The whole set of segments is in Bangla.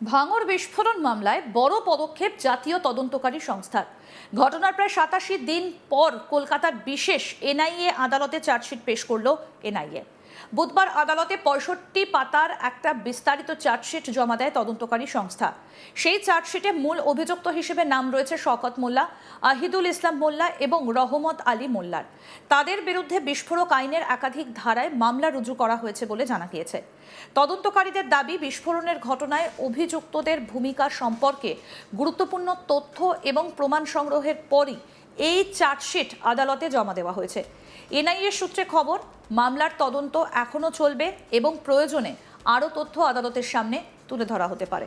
ভাঙড় বিস্ফোরণ মামলায় বড় পদক্ষেপ জাতীয় তদন্তকারী সংস্থার। ঘটনার প্রায় 87 দিন পর কলকাতার বিশেষ এনআইএ আদালতে চার্জশিট পেশ করল এনআইএ। বুধবার আদালতে 65 পাতার একটা বিস্তারিত চার্জশিট জমা দেয় তদন্তকারী সংস্থা। সেই চার্জশিটে মূল অভিযুক্ত হিসেবে নাম রয়েছে শওকত মোল্লা, আহিদুল ইসলাম মোল্লা এবং রহমত আলী মোল্লার। তাদের বিরুদ্ধে বিস্ফোরক আইনের একাধিক ধারায় মামলা রুজু করা হয়েছে বলে জানা গিয়েছে। তদন্তকারীদের দাবি, বিস্ফোরণের ঘটনায় অভিযুক্তদের ভূমিকা সম্পর্কে গুরুত্বপূর্ণ তথ্য এবং প্রমাণ সংগ্রহের পরই এই চার্জশিট আদালতে জমা দেওয়া হয়েছে। এনআইএ সূত্রে খবর, মামলার তদন্ত এখনও চলবে এবং প্রয়োজনে আরও তথ্য আদালতের সামনে তুলে ধরা হতে পারে।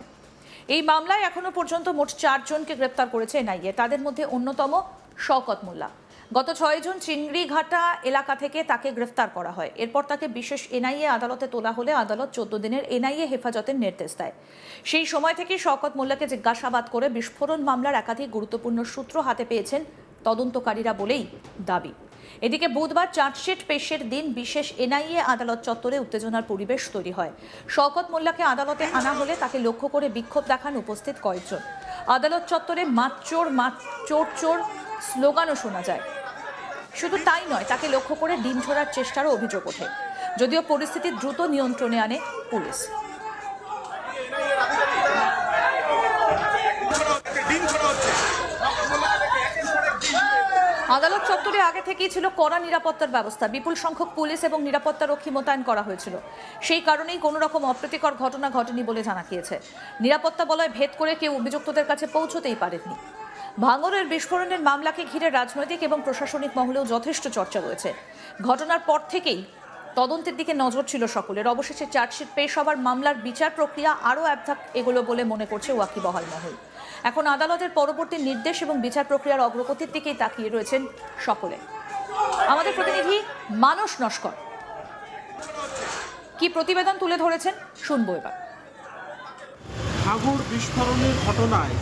এই মামলায় এখনো পর্যন্ত মোট 4 জনকে গ্রেপ্তার করেছে এনআইএ। তাদের মধ্যে অন্যতম শওকত মোল্লা। গত 6 জুন চিংড়িঘাটা এলাকা থেকে তাকে গ্রেফতার করা হয়। এরপর তাকে বিশেষ এনআইএ আদালতে তোলা হলে আদালত 14 দিনের এনআইএ হেফাজতের নির্দেশ দেয়। সেই সময় থেকে শওকত মোল্লাকে জিজ্ঞাসাবাদ করে বিস্ফোরণ মামলার একাধিক গুরুত্বপূর্ণ সূত্র হাতে পেয়েছেন তদন্তকারীরা বলেই দাবি। এদিকে বুধবার চার্জশিট পেশের দিন বিশেষ এনআইএ আদালত চত্বরে উত্তেজনার পরিবেশ তৈরি হয়। শওকত মোল্লাকে আদালতে আনা হলে তাকে লক্ষ্য করে বিক্ষোভ দেখান উপস্থিত কয়েকজন। আদালত চত্বরে মাত চোর চোর স্লোগানও শোনা যায়। শুধু তাই নয়, তাকে লক্ষ্য করে ডিম ছোড়ার চেষ্টারও অভিযোগ ওঠে। যদিও পরিস্থিতি দ্রুত নিয়ন্ত্রণে আনে পুলিশ। আদালত চত্বরে আগে থেকেই ছিল কড়া নিরাপত্তার ব্যবস্থা। বিপুল সংখ্যক পুলিশ এবং নিরাপত্তারক্ষী মোতায়েন করা হয়েছিল। সেই কারণেই কোনো রকম অপ্রীতিকর ঘটনা ঘটেনি বলে জানা গিয়েছে। নিরাপত্তা বলয় ভেদ করে কেউ অভিযুক্তদের কাছে পৌঁছতেই পারেননি। ভাঙড়ের বিস্ফোরণের মামলাকে ঘিরে রাজনৈতিক এবং প্রশাসনিক মহলেও যথেষ্ট চর্চা রয়েছে। ঘটনার পর থেকেই তদন্তের দিকে নজর ছিল সকলের। অবশেষে চার্জশিট পেশ হবার মামলার বিচার প্রক্রিয়া আরও এক ধাপ এগোলো বলে মনে করছে ওয়াকিবহাল মহল। এখন আদালতের পরবর্তী নির্দেশ এবং বিচার প্রক্রিয়ার অগ্রগতির দিকেই তাকিয়ে রয়েছেন সকলে। আমাদের প্রতিনিধি মানস নস্কর কি প্রতিবেদন তুলে ধরেছেন শুনবো এবার। ভাঙড় বিস্ফোরণের ঘটনায়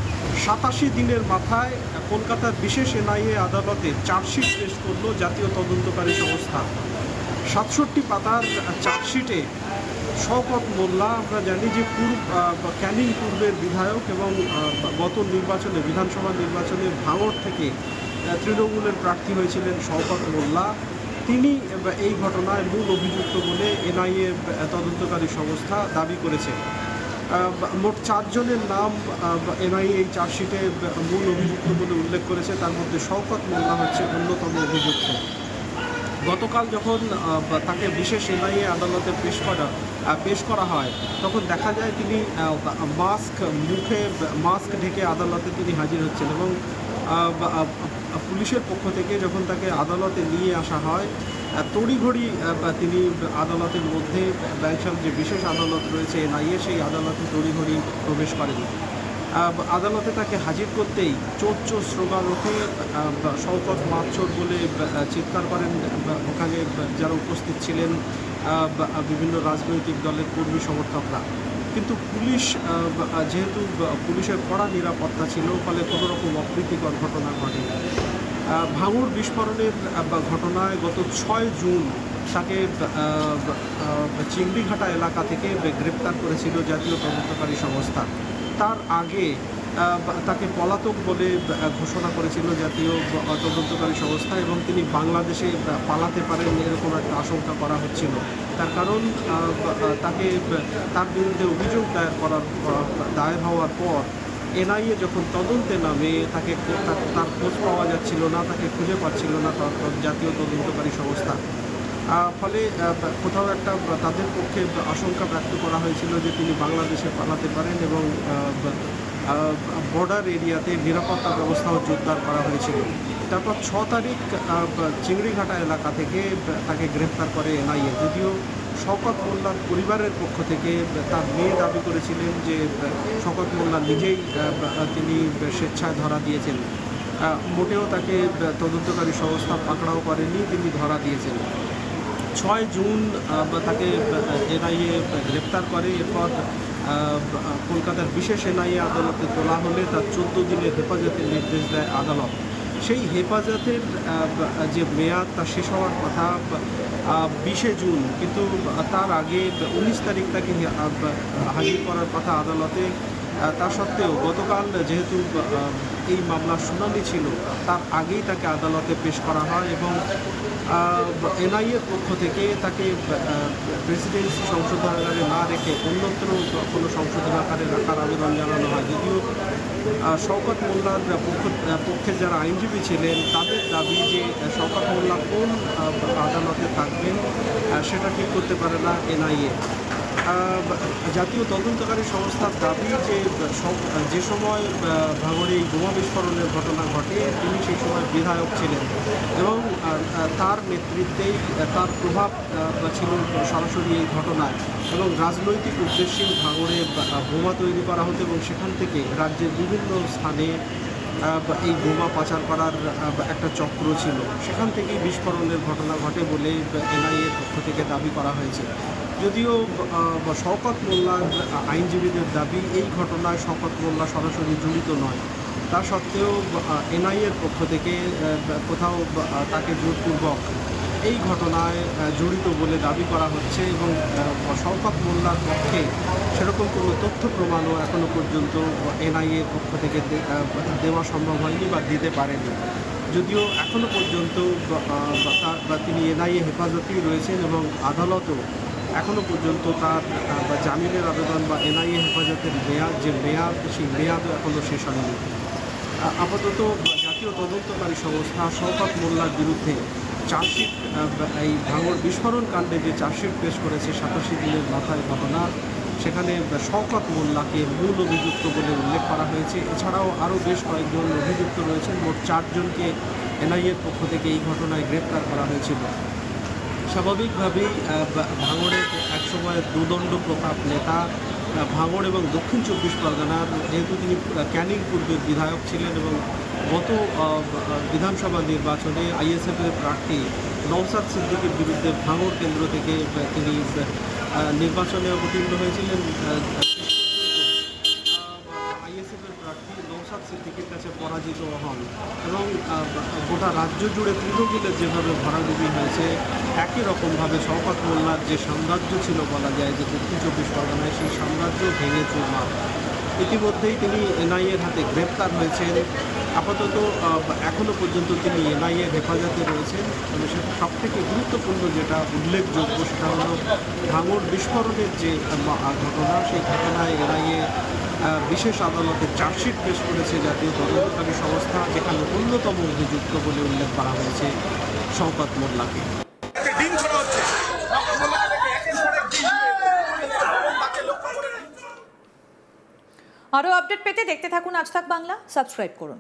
87 দিনের মাথায় কলকাতার বিশেষ এনআইএ আদালতে চার্জশিট পেশ করল জাতীয় তদন্তকারী সংস্থা। 67 পাতার চার্জশিটে শওকত মোল্লা, আমরা জানি যে ক্যানিং পূর্বের বিধায়ক এবং গত নির্বাচনে বিধানসভা নির্বাচনে ভাঙড় থেকে তৃণমূলের প্রার্থী হয়েছিলেন শওকত মোল্লা। তিনি এই ঘটনায় মূল অভিযুক্ত বলে এনআইএ তদন্তকারী সংস্থা দাবি করেছে। মোট 4 জনের নাম এনআইএ এই চার্জশিটে মূল অভিযুক্ত বলে উল্লেখ করেছে। তার মধ্যে শওকত মোল্লা হচ্ছে অন্যতম অভিযুক্ত। গতকাল যখন তাকে বিশেষ এনআইএ আদালতে পেশ করা হয়, তখন দেখা যায় তিনি মুখে মাস্ক ঢেকে আদালতে তিনি হাজির হচ্ছেন এবং পুলিশের পক্ষ থেকে যখন তাকে আদালতে নিয়ে আসা হয়, তড়িঘড়ি তিনি আদালতের মধ্যে ব্যাংশাল যে বিশেষ আদালত রয়েছে এনআইএ, সেই আদালতে তড়িঘড়ি প্রবেশ করেন। আদালতে তাকে হাজির করতেই চোর চোর স্লোগান ওঠে। শওকত মাতচোর বলে চিৎকার করেন ওখানে যারা উপস্থিত ছিলেন বিভিন্ন রাজনৈতিক দলের কর্মী সমর্থকরা। কিন্তু পুলিশ, যেহেতু পুলিশের কড়া নিরাপত্তা ছিল, ফলে কোনো রকম অপ্রীতিকর ঘটনা ঘটেনি। ভাঙড় বিস্ফোরণের ঘটনায় গত 6 জুন তাকে চিংড়িঘাটা এলাকা থেকে গ্রেপ্তার করেছিল জাতীয় তদন্তকারী সংস্থা। তার আগে তাকে পলাতক বলে ঘোষণা করেছিল জাতীয় তদন্তকারী সংস্থা এবং তিনি বাংলাদেশে পালাতে পারেন এরকম একটা আশঙ্কা করা হচ্ছিল। তার কারণ তার বিরুদ্ধে অভিযোগ দায়ের হওয়ার পর এনআইএ যখন তদন্তে নামে তার খোঁজ পাওয়া যাচ্ছিল না, তাকে খুঁজে পাচ্ছিল না জাতীয় তদন্তকারী সংস্থা। ফলে কোথাও একটা তাদের পক্ষে আশঙ্কা ব্যক্ত করা হয়েছিল যে তিনি বাংলাদেশে পালাতে পারেন এবং বর্ডার এরিয়াতে নিরাপত্তা ব্যবস্থাও জোরদার করা হয়েছিল। তারপর 6 তারিখ চিংড়িঘাটা এলাকা থেকে তাকে গ্রেফতার করে এনআইএ। যদিও শওকত মোল্লার পরিবারের পক্ষ থেকে তার মেয়ে দাবি করেছিলেন যে শওকত মোল্লা নিজেই তিনি স্বেচ্ছায় ধরা দিয়েছেন। মোটেও তাকে তদন্তকারী সংস্থা পাকড়াও করেনি, তিনি ধরা দিয়েছেন। 6 জুন তাকে এনআইএ গ্রেপ্তার করে। এরপর কলকাতার বিশেষ এনআইএ আদালতে তোলা হলে তার 14 দিনের হেফাজতের নির্দেশ দেয় আদালত। সেই হেফাজতের যে মেয়াদ তা শেষ হওয়ার কথা 20 জুন, কিন্তু তার আগে 19 তারিখ তাকে হাজির করার কথা আদালতে। তা সত্ত্বেও গতকাল যেহেতু এই মামলার শুনানি ছিল, তার আগেই তাকে আদালতে পেশ করা হয় এবং এনআইএর পক্ষ থেকে তাকে প্রেসিডেন্সি সংশোধনাগারে না রেখে অন্যত্র কোনো সংশোধনাগারে রাখার আবেদন জানানো হয়। যদিও শওকত মোল্লার পক্ষের যারা আইনজীবী ছিলেন তাদের দাবি যে শওকত মোল্লা কোন আদালতে থাকবেন সেটা ঠিক করতে পারে না এনআইএ। জাতীয় তদন্তকারী সংস্থার দাবি যে সময় ভাঙড়ে এই বোমা বিস্ফোরণের ঘটনা ঘটে তিনি সেই সময় বিধায়ক ছিলেন এবং তার নেতৃত্বেই তার প্রভাব ছিল সরাসরি এই ঘটনায় এবং রাজনৈতিক উদ্দেশ্যেই ভাঙড়ে বোমা তৈরি করা হতো এবং সেখান থেকে রাজ্যের বিভিন্ন স্থানে এই বোমা পাচার করার একটা চক্র ছিল। সেখান থেকেই বিস্ফোরণের ঘটনা ঘটে বলে এনআইএর পক্ষ থেকে দাবি করা হয়েছে। যদিও শওকত মোল্লার আইনজীবীদের দাবি এই ঘটনায় শওকত মোল্লা সরাসরি জড়িত নয়, তা সত্ত্বেও এনআইএর পক্ষ থেকে কোথাও তাকে জোরপূর্বক এই ঘটনায় জড়িত বলে দাবি করা হচ্ছে এবং শওকত মোল্লার পক্ষে সেরকম কোনো তথ্য প্রমাণও এখনও পর্যন্ত এনআইএর পক্ষ থেকে দেওয়া সম্ভব হয়নি বা দিতে পারেনি। যদিও এখনও পর্যন্ত তিনি এনআইএ হেফাজতেই রয়েছেন এবং আদালতও এখনও পর্যন্ত তার জামিনের আবেদন বা এনআইএ হেফাজতের মেয়াদ সেই মেয়াদও এখনও শেষ হয়নি। আপাতত জাতীয় তদন্তকারী সংস্থা শওকত মোল্লার বিরুদ্ধে চার্জশিট, এই ভাঙড় বিস্ফোরণ কাণ্ডে যে চার্জশিট পেশ করেছে 87 দিনের মাথায় ঘটনা, সেখানে শওকত মোল্লাকে মূল অভিযুক্ত বলে উল্লেখ করা হয়েছে। এছাড়াও আরও বেশ কয়েকজন অভিযুক্ত রয়েছেন, মোট 4 জনকে এনআইএর পক্ষ থেকে এই ঘটনায় গ্রেপ্তার করা হয়েছিল। স্বাভাবিকভাবেই ভাঙড়ের একসময় দুদণ্ড প্রতাপ নেতা, ভাঙড় এবং দক্ষিণ 24 পরগনার, যেহেতু তিনি ক্যানিং পূর্বের বিধায়ক ছিলেন এবং গত বিধানসভা নির্বাচনে আইএসএফের প্রার্থী নওশাদ সিদ্দিকীর বিরুদ্ধে ভাঙড় কেন্দ্র থেকে তিনি নির্বাচনে অবতীর্ণ হয়েছিলেন। আইএসএফের প্রার্থী নওশাদ সিদ্দিকীর কাছে পরাজিত হন এবং গোটা রাজ্য জুড়ে তৃণমূলের যেভাবে ভরাডুবি হয়েছে, একই রকমভাবে শওকত মোল্লার যে সাম্রাজ্য ছিল বলা যায় যে দক্ষিণ 24 পরগনায়, সেই সাম্রাজ্য ভেঙে চুরমার। ইতিমধ্যেই তিনি এনআইএর হাতে গ্রেপ্তার হয়েছেন। আপাতত এখনও পর্যন্ত তিনি এনআইএর হেফাজতে রয়েছেন। তবে সেটা সবথেকে গুরুত্বপূর্ণ যেটা উল্লেখযোগ্য সেটা হলো ভাঙড় বিস্ফোরণের যে ঘটনা, সেই ঘটনায় এনআইএ বিশেষ আদালতে চার্জশিট পেশ করেছে জাতীয় তদন্তকারী সংস্থা, যেখানে অন্যতম অভিযুক্ত বলে উল্লেখ করা হয়েছে শওকত মোল্লাকে। আরও আপডেট পেতে দেখতে থাকুন আজ তাক বাংলা, সাবস্ক্রাইব করুন।